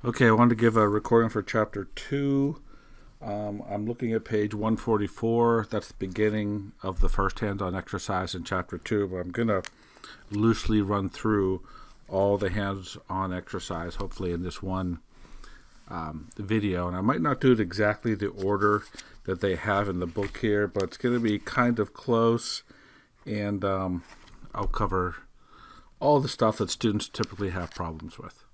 Okay, I wanted to give a recording for chapter 2. I'm looking at page 144. That's the beginning of the first hands-on exercise in chapter 2, but I'm going to loosely run through all the hands-on exercise, hopefully in this one video. And I might not do it exactly the order that they have in the book here, but it's going to be kind of close, and I'll cover all the stuff that students typically have problems with.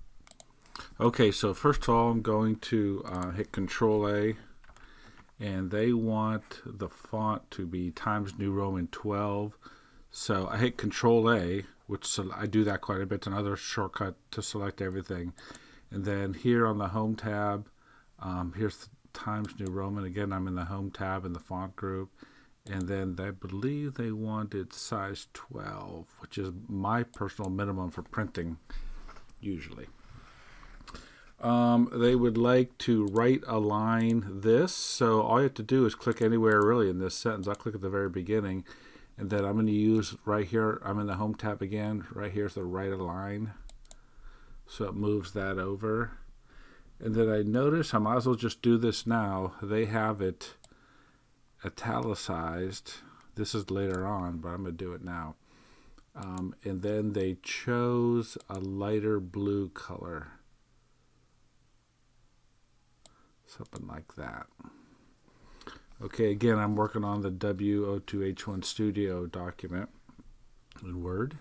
Okay, so first of all, I'm going to hit Control A, and they want the font to be Times New Roman 12. So I hit Control A, which I do that quite a bit. It's another shortcut to select everything. And then here on the Home tab, here's the Times New Roman. Again, I'm in the Home tab in the font group. And then I believe they wanted size 12, which is my personal minimum for printing, usually. They would like to right align this, so all you have to do is click anywhere really in this sentence. I'll click at the very beginning, and then I'm going to use right here, I'm in the Home tab again, right here's the right align, so it moves that over. And then I notice I might as well just do this now. They have it italicized. This is later on, but I'm going to do it now. And then they chose a lighter blue color. Something like that. Okay, again, I'm working on the W02H1 Studio document in Word.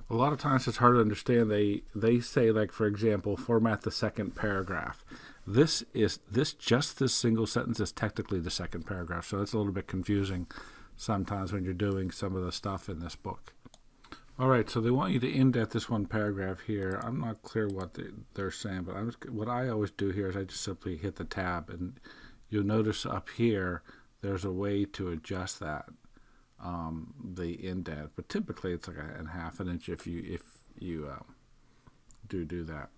A lot of times it's hard to understand. They say, like, for example, format the second paragraph. This single sentence is technically the second paragraph, so it's a little bit confusing sometimes when you're doing some of the stuff in this book. All right, so they want you to indent this one paragraph here. I'm not clear what they're saying, but what I always do here is I just simply hit the tab, and you'll notice up here there's a way to adjust that, the indent. But typically it's like a half an inch if you do that.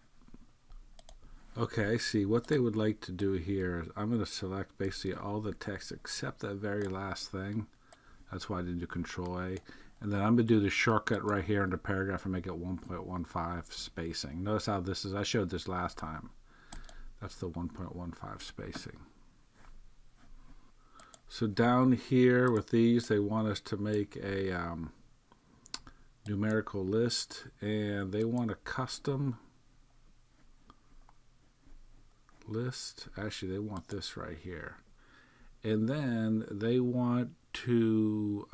Okay, I see. What they would like to do here is I'm going to select basically all the text except that very last thing. That's why I did do Control A. And then I'm going to do the shortcut right here in the paragraph and make it 1.15 spacing. Notice how this is. I showed this last time. That's the 1.15 spacing. So down here with these, they want us to make a numerical list, and they want a custom list. Actually, they want this right here. And then they want to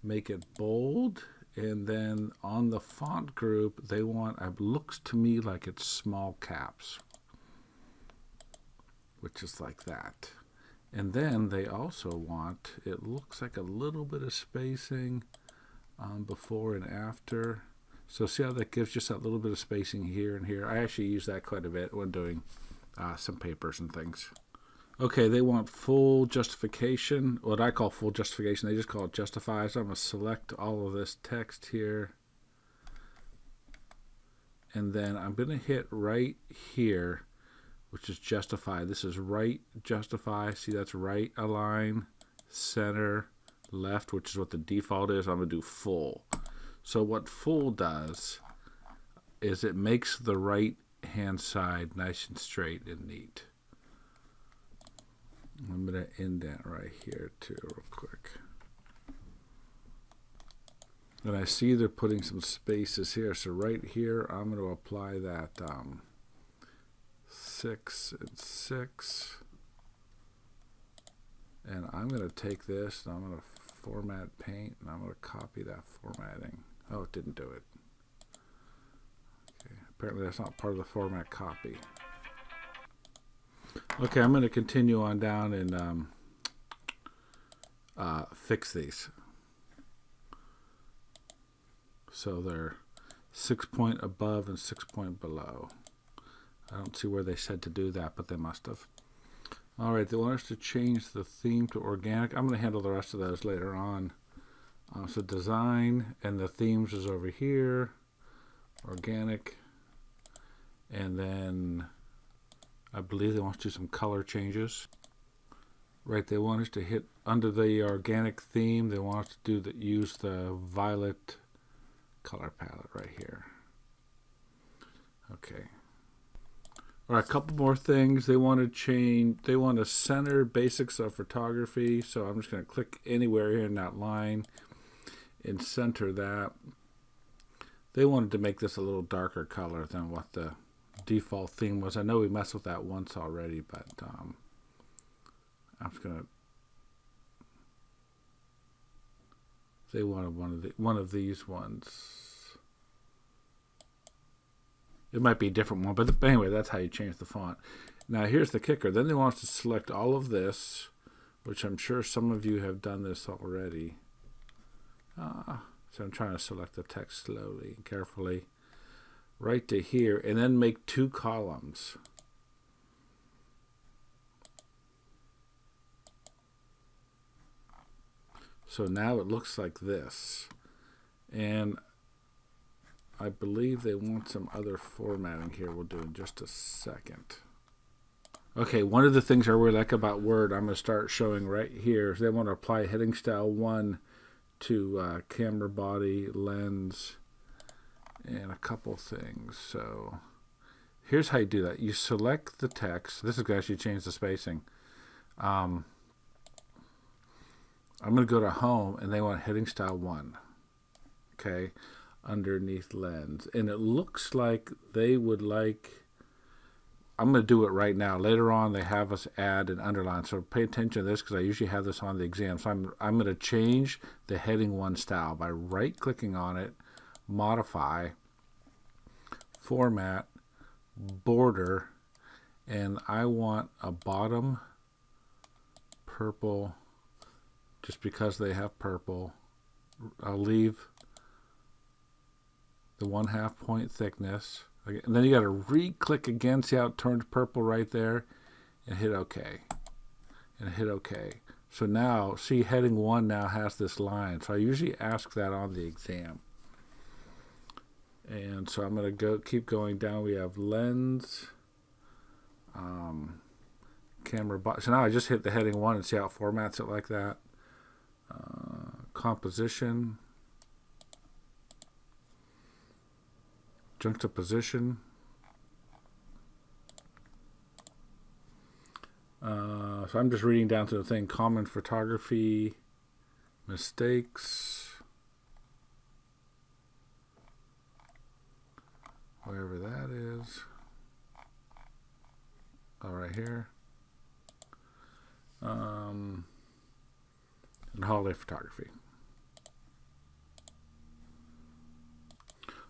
make it bold, and then on the font group they want, it looks to me like it's small caps, which is like that. And then they also want, it looks like a little bit of spacing before and after. So see how that gives just that little bit of spacing here and here. I actually use that quite a bit when doing some papers and things. Okay, they want full justification, what I call full justification. They just call it justify. So I'm going to select all of this text here. And then I'm going to hit right here, which is justify. This is right justify. See, that's right align, center, left, which is what the default is. I'm going to do full. So what full does is it makes the right hand side nice and straight and neat. I'm going to indent right here too real quick. And I see they're putting some spaces here. So right here, I'm going to apply that 6 and 6. And I'm going to take this and I'm going to format paint, and I'm going to copy that formatting. Oh, it didn't do it. Okay, apparently that's not part of the format copy. Okay, I'm going to continue on down and fix these. So they're 6 point above and 6 point below. I don't see where they said to do that, but they must have. All right, they want us to change the theme to organic. I'm going to handle the rest of those later on. So design, and the themes is over here. Organic. And then I believe they want us to do some color changes. Right, they want us to hit under the organic theme. They want us to use the violet color palette right here. Okay. All right, a couple more things. They want to center basics of photography. So I'm just going to click anywhere here in that line and center that. They wanted to make this a little darker color than what the default theme was. I know we messed with that once already, but I'm just going to. They wanted one of these ones. It might be a different one, but anyway, that's how you change the font. Now, here's the kicker. Then they want us to select all of this, which I'm sure some of you have done this already. So I'm trying to select the text slowly and carefully. Right to here, and then make 2 columns. So now it looks like this. And I believe they want some other formatting here we'll do in just a second. Okay, one of the things I really like about Word, I'm going to start showing right here, is they want to apply heading style 1 to camera body, lens, and a couple things. So here's how you do that. You select the text. This is going to actually change the spacing. I'm going to go to Home, and they want heading style 1. Okay, underneath lens. And it looks like they would like, I'm going to do it right now. Later on, they have us add an underline. So pay attention to this because I usually have this on the exam. So I'm going to change the heading 1 style by right-clicking on it, modify, format, border, and I want a bottom purple just because they have purple. I'll leave the 1/2 point thickness. And then you got to re-click again, see how it turns purple right there, and hit OK. And hit OK. So now, see, heading 1 now has this line. So I usually ask that on the exam. And so I'm going to keep going down. We have lens, camera body. So now I just hit the heading 1 and see how it formats it like that. Composition, juxtaposition. So I'm just reading down to the thing, common photography, mistakes, wherever that is. All right here. And holiday photography.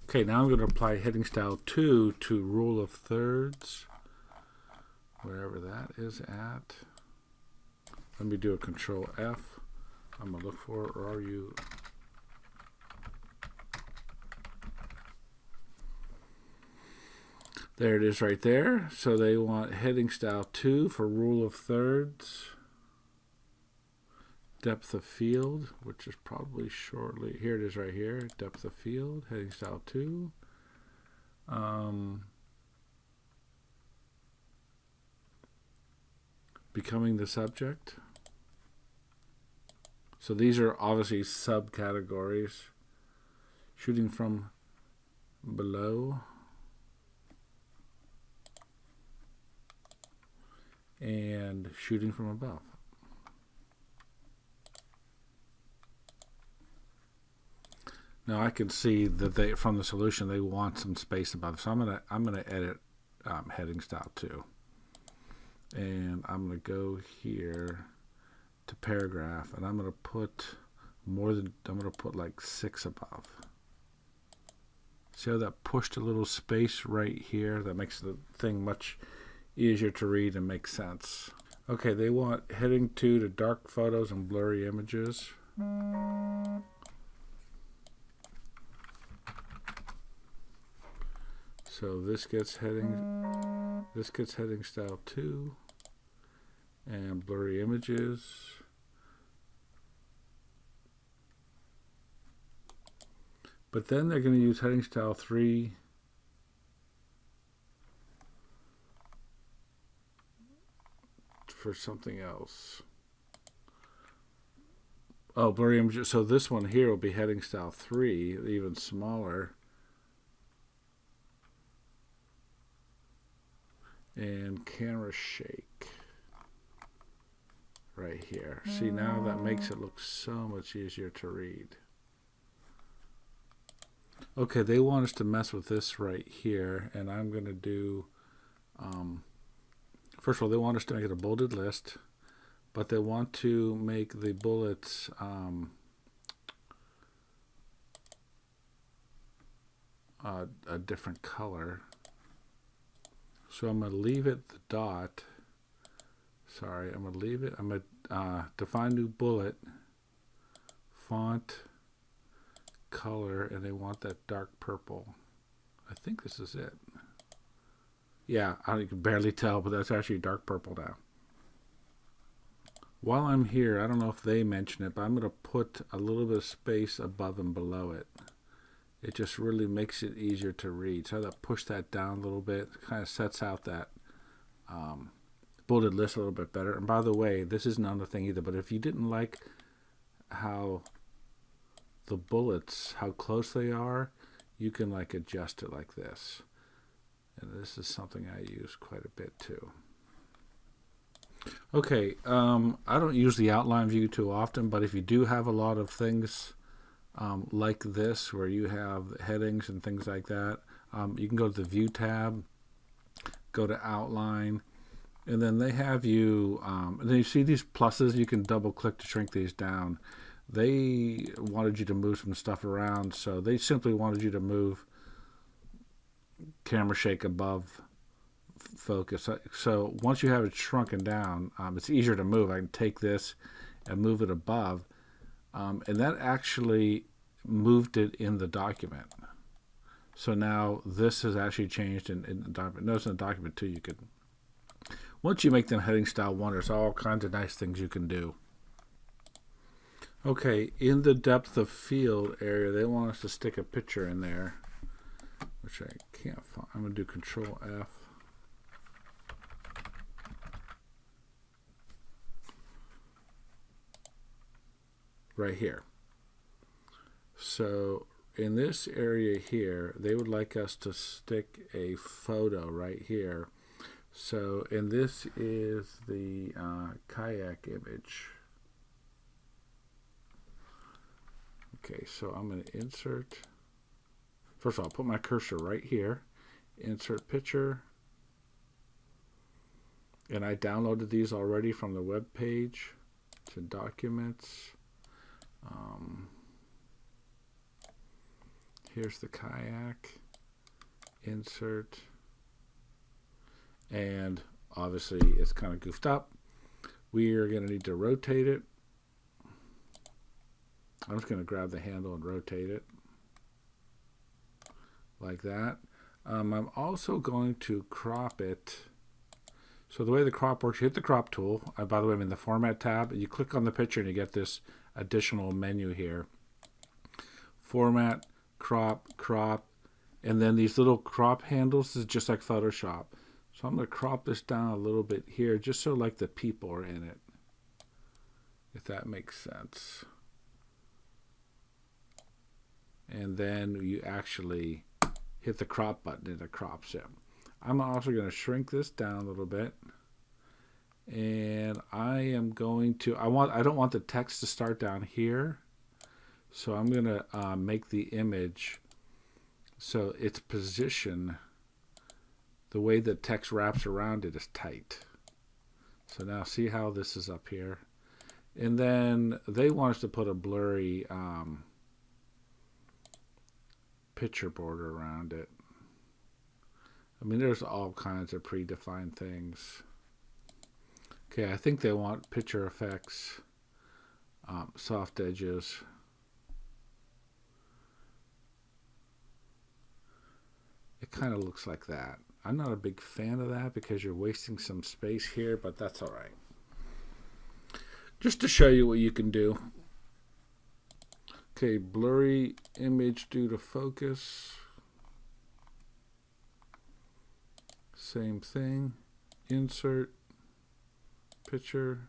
Okay, now I'm going to apply heading style 2 to rule of thirds, wherever that is at. Let me do a control F. I'm going to look for it, or are you? There it is right there. So they want heading style 2 for rule of thirds. Depth of field, which is probably shortly. Here it is right here. Depth of field, heading style 2. Becoming the subject. So these are obviously subcategories. Shooting from below. And shooting from above. Now I can see that they, from the solution, they want some space above. So I'm gonna edit heading style 2, and I'm gonna go here to paragraph, and I'm gonna put like 6 above. See how that pushed a little space right here? That makes the thing much easier to read and make sense. Okay, they want heading 2 to dark photos and blurry images. So this gets heading style 2 and blurry images. But then they're going to use heading style 3 for something else. Oh, blurry images. So this one here will be heading style 3, even smaller. and camera shake right here. See, now that makes it look so much easier to read. Okay, they want us to mess with this right here, and I'm going to do, first of all, they want us to make it a bolded list, but they want to make the bullets a different color. So I'm going to leave it the dot. Sorry, I'm going to leave it. I'm going to define new bullet, font, color, and they want that dark purple. I think this is it. Yeah, you can barely tell, but that's actually dark purple now. While I'm here, I don't know if they mention it, but I'm going to put a little bit of space above and below it. It just really makes it easier to read. So I'm going to push that down a little bit. It kind of sets out that bulleted list a little bit better. And by the way, this isn't on the thing either, but if you didn't like how the bullets, how close they are, you can like adjust it like this. And this is something I use quite a bit too. Okay, I don't use the outline view too often, but if you do have a lot of things like this, where you have headings and things like that, you can go to the View tab, go to Outline, and then they have you, and then you see these pluses, you can double click to shrink these down. They wanted you to move some stuff around, so they simply wanted you to move camera shake above focus. So once you have it shrunken down, it's easier to move. I can take this and move it above, and that actually moved it in the document. So now this has actually changed in the document. Notice in the document too, you could, once you make them heading style 1, there's all kinds of nice things you can do. Okay, in the depth of field area, they want us to stick a picture in there, which I can't find. I'm going to do Control F. Right here. So in this area here, they would like us to stick a photo right here. So, and this is the kayak image. Okay, so I'm going to insert. First of all, I'll put my cursor right here. Insert picture. And I downloaded these already from the web page to documents. Here's the kayak, insert, and obviously it's kind of goofed up. We are going to need to rotate it. I'm just going to grab the handle and rotate it like that. I'm also going to crop it. So the way the crop works, you hit the crop tool. By the way, I'm in the Format tab. You click on the picture and you get this additional menu here. Format, crop, and then these little crop handles. This is just like Photoshop. So I'm going to crop this down a little bit here, just so like the people are in it, if that makes sense. And then you actually hit the crop button and it crops it. I'm also going to shrink this down a little bit, and I am going to, I don't want the text to start down here, so I'm going to make the image so its position, the way the text wraps around it, is tight. So now see how this is up here, and then they want us to put a blurry picture border around it. I mean, there's all kinds of predefined things. Okay, I think they want picture effects, soft edges. It kind of looks like that. I'm not a big fan of that because you're wasting some space here, but that's all right. Just to show you what you can do. Okay, blurry image due to focus. Same thing. Insert picture.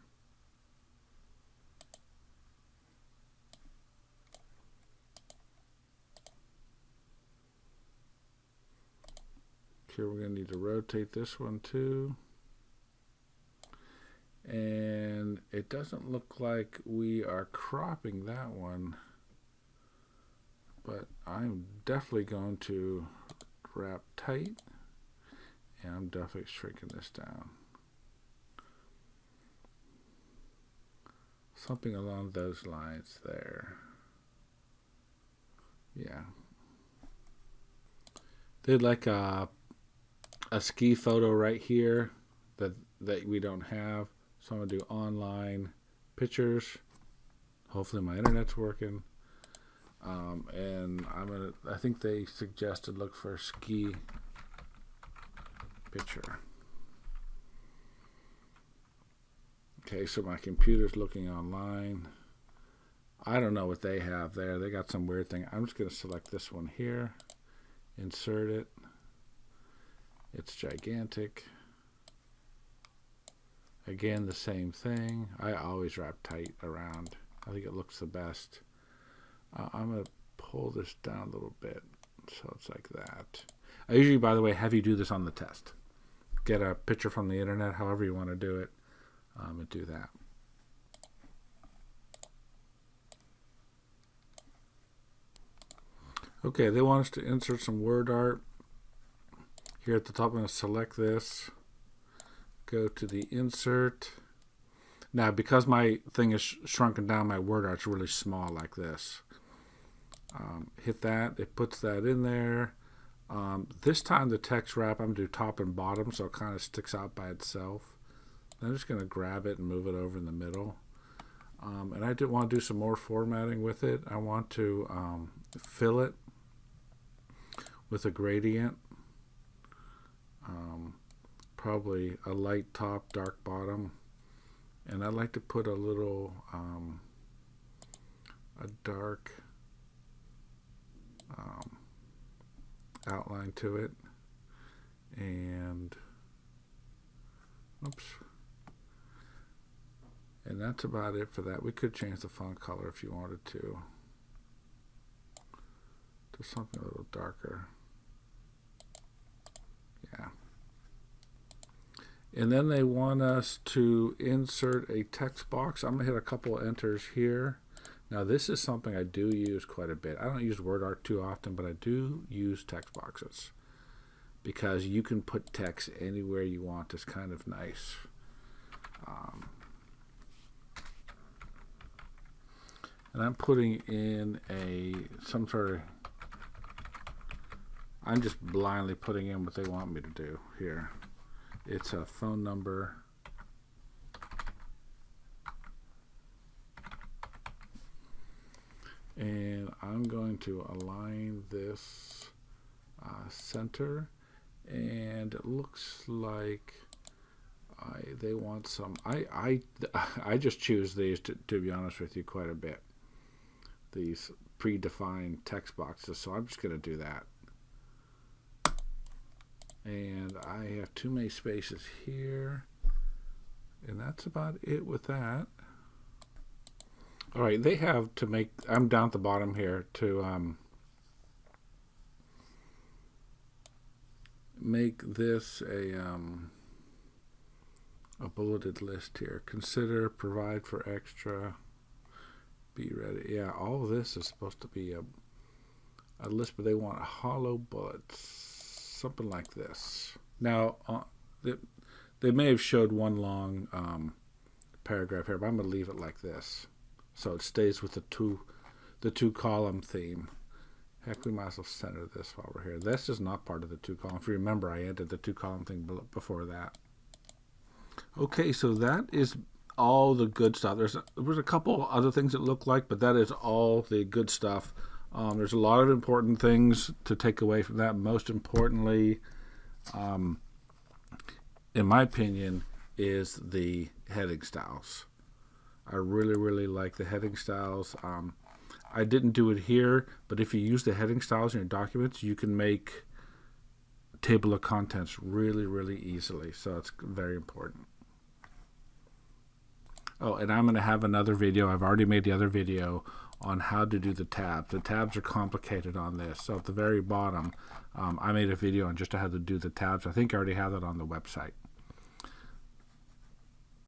here we're going to need to rotate this one too. And it doesn't look like we are cropping that one, but I'm definitely going to wrap tight, and I'm definitely shrinking this down. Something along those lines there. Yeah. They'd like a ski photo right here that we don't have. So I'm going to do online pictures. Hopefully my internet's working. And I think they suggested look for a ski picture. Okay, so my computer's looking online. I don't know what they have there. They got some weird thing. I'm just going to select this one here. Insert it. It's gigantic. Again, the same thing. I always wrap tight around. I think it looks the best. I'm going to pull this down a little bit so it's like that. I usually, by the way, have you do this on the test. Get a picture from the internet, however you want to do it, and do that. Okay, they want us to insert some word art. Here at the top, I'm going to select this. Go to the insert. Now, because my thing is shrunken down, my word art's really small like this. Hit that. It puts that in there. This time the text wrap, I'm going to do top and bottom, so it kind of sticks out by itself. I'm just going to grab it and move it over in the middle. And I do want to do some more formatting with it. I want to fill it with a gradient. Probably a light top, dark bottom. And I'd like to put a little, a dark outline to it. And, oops. And that's about it for that. We could change the font color if you wanted to something a little darker. Yeah. And then they want us to insert a text box. I'm going to hit a couple of enters here. Now this is something I do use quite a bit. I don't use word art too often, but I do use text boxes because you can put text anywhere you want. It's kind of nice. And I'm putting in some sort of, I'm just blindly putting in what they want me to do here. It's a phone number. And I'm going to align this center, and it looks like they want some. I just choose these to be honest with you quite a bit. These predefined text boxes, so I'm just going to do that. And I have too many spaces here, and that's about it with that. All right, they have to make, I'm down at the bottom here to make this a bulleted list here. Consider, provide for extra, be ready. Yeah, all of this is supposed to be a list, but they want hollow bullets, something like this. Now, they may have showed one long paragraph here, but I'm going to leave it like this. So it stays with the two column theme. Heck, we might as well center this while we're here. This is not part of the two column. If you remember, I added the two column thing before that. Okay, so that is all the good stuff. There was a couple other things that look like, but that is all the good stuff. There's a lot of important things to take away from that. Most importantly, in my opinion, is the heading styles. I really, really like the heading styles. I didn't do it here, but if you use the heading styles in your documents, you can make a table of contents really, really easily. So it's very important. Oh, and I'm going to have another video. I've already made the other video on how to do the tabs. The tabs are complicated on this. So at the very bottom, I made a video on just how to do the tabs. I think I already have that on the website.